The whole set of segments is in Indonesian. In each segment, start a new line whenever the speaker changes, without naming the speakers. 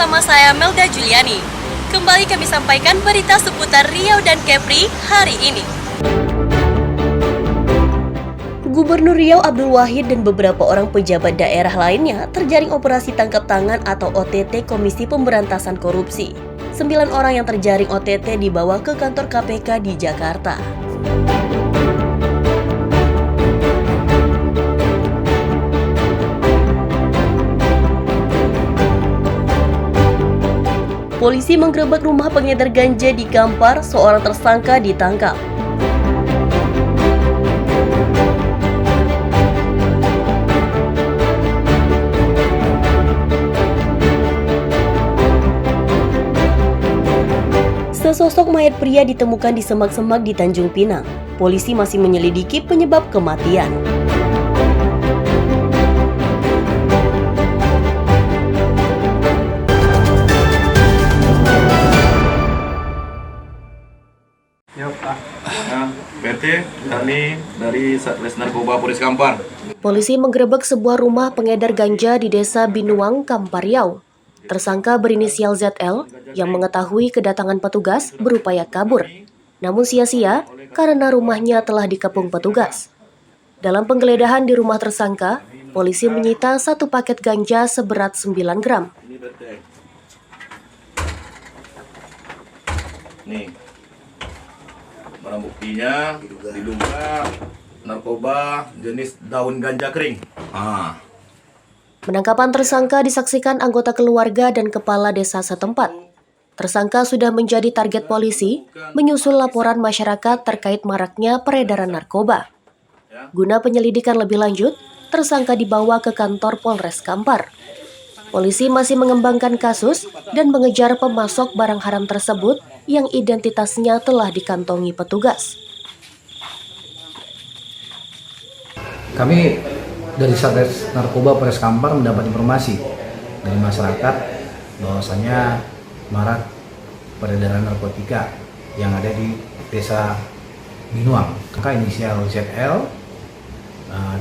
bersama saya Melda Juliani. Kembali kami sampaikan berita seputar Riau dan Kepri hari ini. Gubernur Riau Abdul Wahid dan beberapa orang pejabat daerah lainnya terjaring operasi tangkap tangan atau OTT Komisi Pemberantasan Korupsi. 9 orang yang terjaring OTT dibawa ke kantor KPK di Jakarta. Polisi menggerebek rumah pengedar ganja di Kampar, seorang tersangka ditangkap. Sesosok mayat pria ditemukan di semak-semak di Tanjung Pinang. Polisi masih menyelidiki penyebab kematian.
PT, kami dari Satres Narkoba Polres Kampar.
Polisi menggerebek sebuah rumah pengedar ganja di Desa Binuang, Kampar Riau. Tersangka berinisial ZL yang mengetahui kedatangan petugas berupaya kabur, namun sia-sia karena rumahnya telah dikepung petugas. Dalam penggeledahan di rumah tersangka, polisi menyita 1 paket ganja seberat 9 gram.
Nih, barang buktinya diduga narkoba jenis daun ganja kering.
Penangkapan tersangka disaksikan anggota keluarga dan kepala desa setempat. Tersangka sudah menjadi target polisi menyusul laporan masyarakat terkait maraknya peredaran narkoba. Guna penyelidikan lebih lanjut, tersangka dibawa ke kantor Polres Kampar. Polisi masih mengembangkan kasus dan mengejar pemasok barang haram tersebut yang identitasnya telah dikantongi petugas.
Kami dari Satres Narkoba Polres Kampar mendapat informasi dari masyarakat bahwasanya marak peredaran narkotika yang ada di Desa Binuang. Maka inisial ZL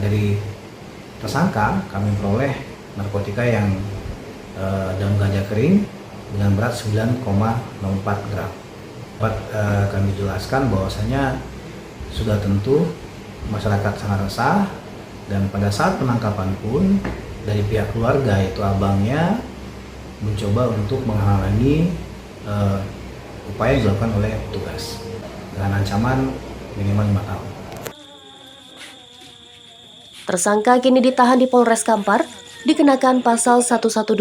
dari tersangka kami peroleh narkotika yang daun ganja kering dengan berat 9,04 gram. Dapat kami jelaskan bahwasanya sudah tentu masyarakat sangat resah. Dan pada saat penangkapan pun dari pihak keluarga yaitu abangnya mencoba untuk menghalangi upaya yang dilakukan oleh petugas dengan ancaman minimal 5 tahun.
Tersangka kini ditahan di Polres Kampar dikenakan pasal 112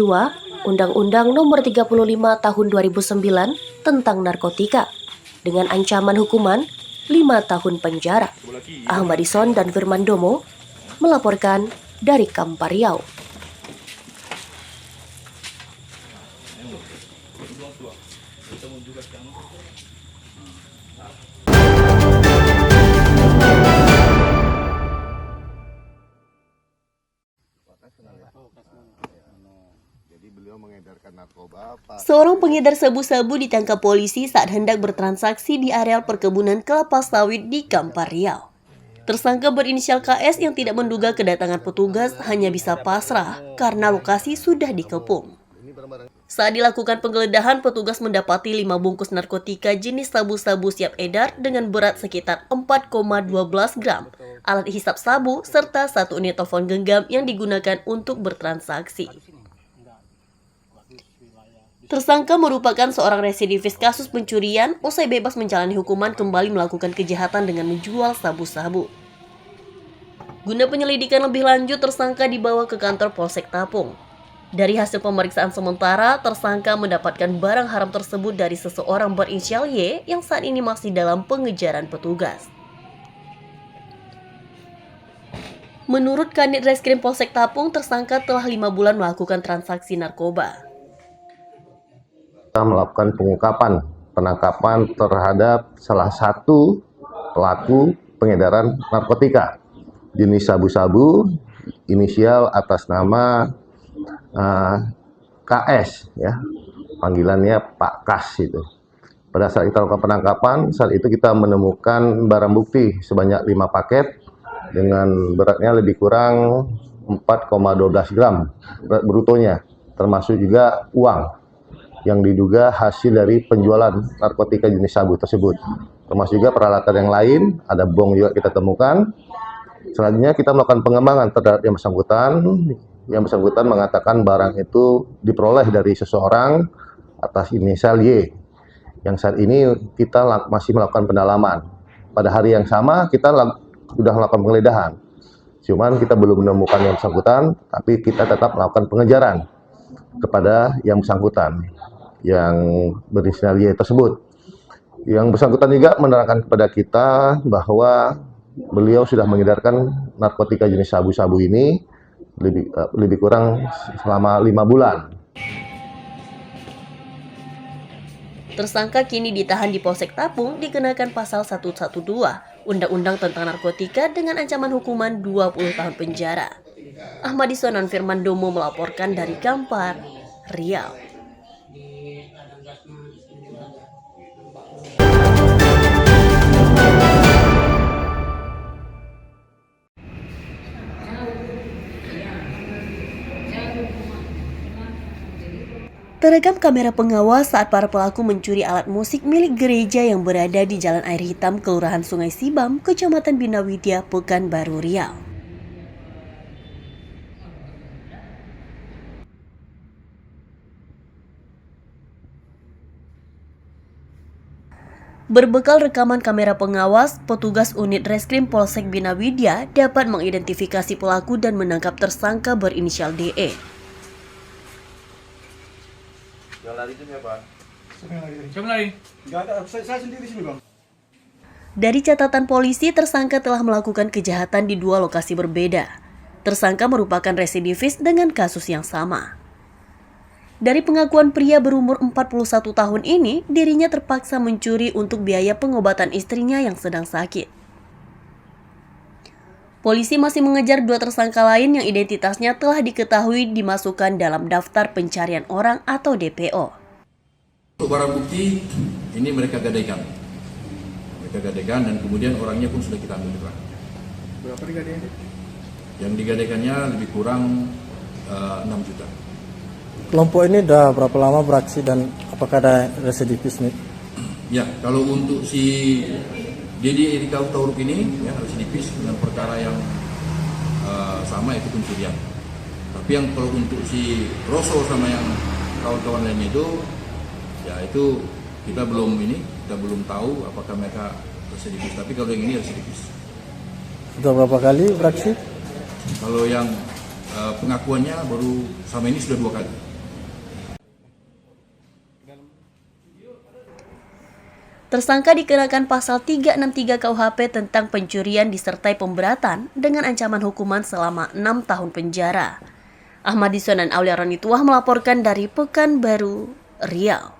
Undang-Undang Nomor 35 Tahun 2009 tentang narkotika dengan ancaman hukuman 5 tahun penjara. Ahmad Ison dan Firman Domo melaporkan dari Kampar Riau. Seorang pengedar sabu-sabu ditangkap polisi saat hendak bertransaksi di areal perkebunan kelapa sawit di Kampar Riau. Tersangka berinisial KS yang tidak menduga kedatangan petugas hanya bisa pasrah karena lokasi sudah dikepung. Saat dilakukan penggeledahan, petugas mendapati 5 bungkus narkotika jenis sabu-sabu siap edar dengan berat sekitar 4,12 gram, alat hisap sabu, serta 1 unit telepon genggam yang digunakan untuk bertransaksi. Tersangka merupakan seorang residivis kasus pencurian, usai bebas menjalani hukuman kembali melakukan kejahatan dengan menjual sabu-sabu. Guna penyelidikan lebih lanjut, tersangka dibawa ke kantor Polsek Tapung. Dari hasil pemeriksaan sementara, tersangka mendapatkan barang haram tersebut dari seseorang berinisial Y yang saat ini masih dalam pengejaran petugas. Menurut Kanit Reskrim Polsek Tapung, tersangka telah 5 bulan melakukan transaksi narkoba.
Kita melakukan penangkapan terhadap salah satu pelaku pengedaran narkotika jenis sabu-sabu, inisial atas nama KS, ya, panggilannya Pak Kas itu. Pada saat kita lakukan penangkapan, saat itu kita menemukan barang bukti sebanyak 5 paket dengan beratnya lebih kurang 4,12 gram berat brutonya, termasuk juga uang yang diduga hasil dari penjualan narkotika jenis sabu tersebut. Termasuk juga peralatan yang lain, ada bong juga kita temukan. Selanjutnya kita melakukan pengembangan terhadap yang bersangkutan. Yang bersangkutan mengatakan barang itu diperoleh dari seseorang atas inisial Y. Yang saat ini kita masih melakukan pendalaman. Pada hari yang sama kita sudah melakukan penggeledahan. Cuman kita belum menemukan yang bersangkutan, tapi kita tetap melakukan pengejaran kepada yang bersangkutan, yang berinisial Y tersebut. Yang bersangkutan juga menerangkan kepada kita bahwa beliau sudah mengedarkan narkotika jenis sabu-sabu ini lebih kurang selama 5 bulan.
Tersangka kini ditahan di Polsek Tapung dikenakan pasal 112 Undang-Undang tentang Narkotika dengan ancaman hukuman 20 tahun penjara. Ahmadi Sonan Firman Domo melaporkan dari Kampar, Riau. Terekam kamera pengawas saat para pelaku mencuri alat musik milik gereja yang berada di Jalan Air Hitam, Kelurahan Sungai Sibam, Kecamatan Bina Widya, Pekanbaru, Riau. Berbekal rekaman kamera pengawas, petugas unit reskrim Polsek Bina Widya dapat mengidentifikasi pelaku dan menangkap tersangka berinisial DE. Dari catatan polisi, tersangka telah melakukan kejahatan di 2 lokasi berbeda. Tersangka merupakan residivis dengan kasus yang sama. Dari pengakuan pria berumur 41 tahun ini, dirinya terpaksa mencuri untuk biaya pengobatan istrinya yang sedang sakit. Polisi masih mengejar 2 tersangka lain yang identitasnya telah diketahui dimasukkan dalam daftar pencarian orang atau DPO.
Untuk barang bukti ini mereka gadaikan dan kemudian orangnya pun sudah kita ambil.
Berapa digadaikan?
Yang digadaikannya lebih kurang 6 juta.
Kelompok ini udah berapa lama beraksi dan apakah ada residivis nih?
Ya, kalau untuk si Dedi Erika Utauruk ini ya residivis dengan perkara yang sama yaitu pencurian. Tapi yang kalau untuk si Rosso sama yang kawan-kawan lainnya itu ya itu kita belum tahu apakah mereka residivis. Tapi kalau yang ini residivis.
Sudah berapa kali beraksi?
Kalau yang pengakuannya baru sama ini sudah 2 kali.
Tersangka dikenakan pasal 363 KUHP tentang pencurian disertai pemberatan dengan ancaman hukuman selama 6 tahun penjara. Ahmadi Sonan Aulia Ronituah melaporkan dari Pekanbaru, Riau.